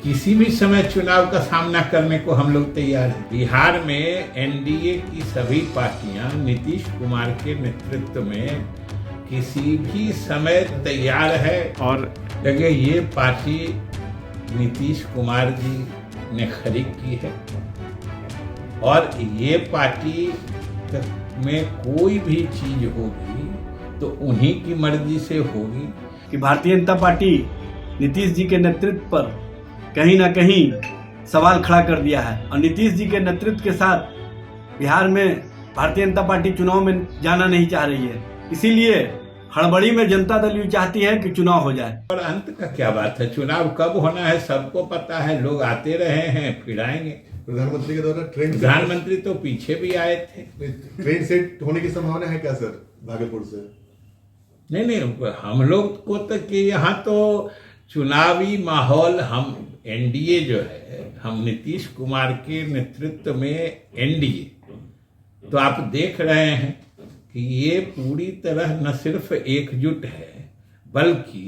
किसी भी समय चुनाव का सामना करने को हम लोग तैयार हैं। बिहार में एनडीए की सभी पार्टियां नीतीश कुमार के नेतृत्व में किसी भी समय तैयार है और देखिए ये पार्टी नीतीश कुमार जी ने खरीद की है और ये पार्टी में कोई भी चीज होगी तो उन्हीं की मर्जी से होगी कि भारतीय जनता पार्टी नीतीश जी के नेतृत्व पर कहीं ना कहीं सवाल खड़ा कर दिया है और नीतीश जी के नेतृत्व के साथ बिहार में भारतीय जनता पार्टी चुनाव में जाना नहीं चाह रही है। इसीलिए हड़बड़ी में जनता दल यू चाहती है कि चुनाव हो जाए। और अंत का क्या बात है, चुनाव कब होना है सबको पता है, लोग आते रहे हैं फिर आएंगे। प्रधानमंत्री के द्वारा प्रधानमंत्री तो पीछे भी आए थे। ट्रेन सेट होने की संभावना है क्या सर भागलपुर से? नहीं, हम लोग को तो कि यहाँ तो चुनावी माहौल, हम एनडीए जो है, हम नीतीश कुमार के नेतृत्व में एनडीए, तो आप देख रहे हैं कि ये पूरी तरह न सिर्फ एकजुट है बल्कि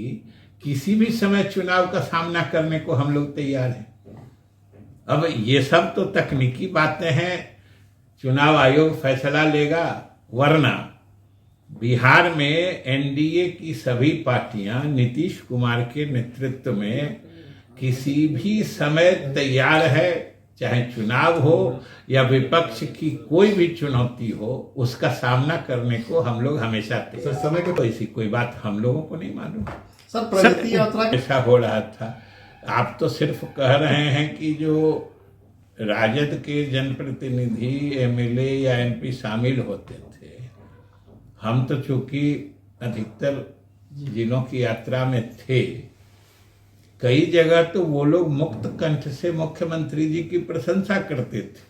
किसी भी समय चुनाव का सामना करने को हम लोग तैयार हैं। अब ये सब तो तकनीकी बातें हैं, चुनाव आयोग फैसला लेगा, वरना बिहार में एनडीए की सभी पार्टियां नीतीश कुमार के नेतृत्व में किसी भी समय तैयार है, चाहे चुनाव हो या विपक्ष की कोई भी चुनौती हो, उसका सामना करने को हम लोग हमेशा तैयार। समय के ऐसी कोई बात हम लोगों को नहीं मालूम। सर प्रगति यात्रा ऐसा हो रहा था, आप तो सिर्फ कह रहे हैं कि जो राजद के जनप्रतिनिधि एमएलए या एमपी शामिल होते थे, हम तो चूंकि अधिकतर जिलों की यात्रा में थे, कई जगह तो वो लोग मुक्त कंठ से मुख्यमंत्री जी की प्रशंसा करते थे,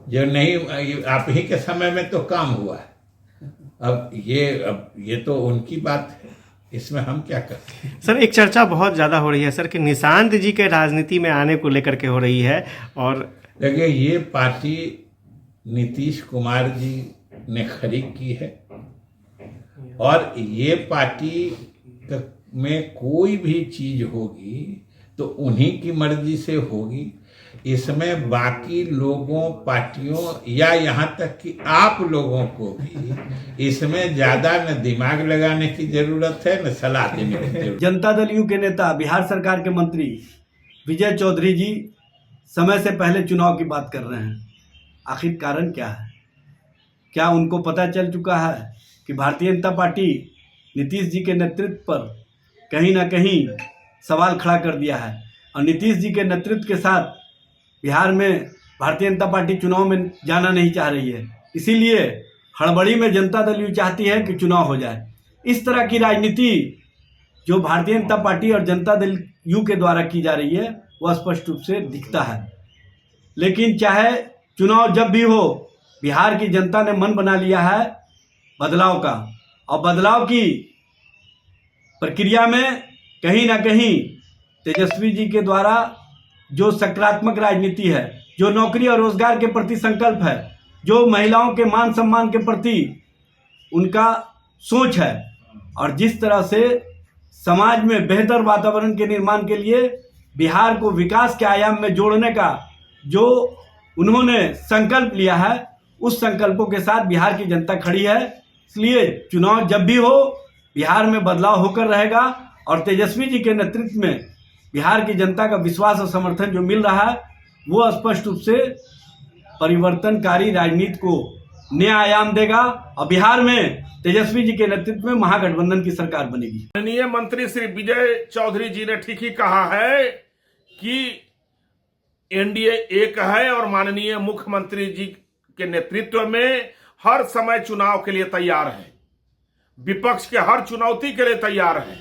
जो नहीं आप ही के समय में तो काम हुआ है। अब ये तो उनकी बात है, इसमें हम क्या करते हैं। सर, एक चर्चा बहुत ज़्यादा हो रही है सर कि निशांत जी के राजनीति में आने को लेकर के हो रही है। और देखिए ये पार्टी नीतीश कुमार जी ने खरीद की है और ये पार्टी में कोई भी चीज होगी तो उन्हीं की मर्जी से होगी। इसमें बाकी लोगों, पार्टियों या यहाँ तक कि आप लोगों को भी इसमें ज्यादा न दिमाग लगाने की जरूरत है न सलाह देने की जरूरत। जनता दल यू के नेता, बिहार सरकार के मंत्री विजय चौधरी जी समय से पहले चुनाव की बात कर रहे हैं। आखिर कारण क्या है? क्या उनको पता चल चुका है कि भारतीय जनता पार्टी नीतीश जी के नेतृत्व पर कहीं ना कहीं सवाल खड़ा कर दिया है और नीतीश जी के नेतृत्व के साथ बिहार में भारतीय जनता पार्टी चुनाव में जाना नहीं चाह रही है। इसीलिए हड़बड़ी में जनता दल यू चाहती है कि चुनाव हो जाए। इस तरह की राजनीति जो भारतीय जनता पार्टी और जनता दल यू के द्वारा की जा रही है वह स्पष्ट रूप से दिखता है। लेकिन चाहे चुनाव जब भी हो, बिहार की जनता ने मन बना लिया है बदलाव का, और बदलाव की प्रक्रिया में कहीं ना कहीं तेजस्वी जी के द्वारा जो सकारात्मक राजनीति है, जो नौकरी और रोजगार के प्रति संकल्प है, जो महिलाओं के मान सम्मान के प्रति उनका सोच है और जिस तरह से समाज में बेहतर वातावरण के निर्माण के लिए बिहार को विकास के आयाम में जोड़ने का जो उन्होंने संकल्प लिया है, उस संकल्पों के साथ बिहार की जनता खड़ी है। इसलिए चुनाव जब भी हो बिहार में बदलाव होकर रहेगा और तेजस्वी जी के नेतृत्व में बिहार की जनता का विश्वास और समर्थन जो मिल रहा है वो स्पष्ट रूप से परिवर्तनकारी राजनीति को नया आयाम देगा और बिहार में तेजस्वी जी के नेतृत्व में महागठबंधन की सरकार बनेगी। माननीय मंत्री श्री विजय चौधरी जी ने ठीक ही कहा है कि एनडीए एक है और माननीय मुख्यमंत्री जी के नेतृत्व में हर समय चुनाव के लिए तैयार है, विपक्ष के हर चुनौती के लिए तैयार है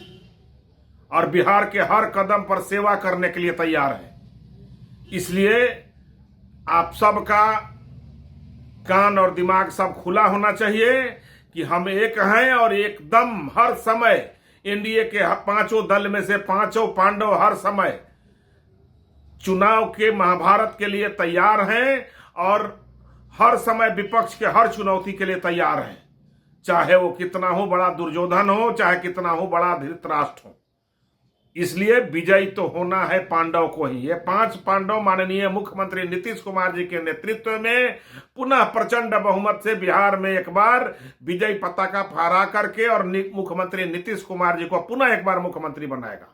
और बिहार के हर कदम पर सेवा करने के लिए तैयार है। इसलिए आप सबका कान और दिमाग सब खुला होना चाहिए कि हम एक हैं और एकदम हर समय एनडीए के पांचों दल में से पांचों पांडव हर समय चुनाव के महाभारत के लिए तैयार हैं और हर समय विपक्ष के हर चुनौती के लिए तैयार हैं, चाहे वो कितना हो बड़ा दुर्योधन हो, चाहे कितना हो बड़ा धृतराष्ट्र हो। इसलिए विजयी तो होना है पांडव को ही। ये 5 पांडव माननीय मुख्यमंत्री नीतीश कुमार जी के नेतृत्व में पुनः प्रचंड बहुमत से बिहार में एक बार विजयी पताका फहरा करके और मुख्यमंत्री नीतीश कुमार जी को पुनः एक बार मुख्यमंत्री बनाएगा।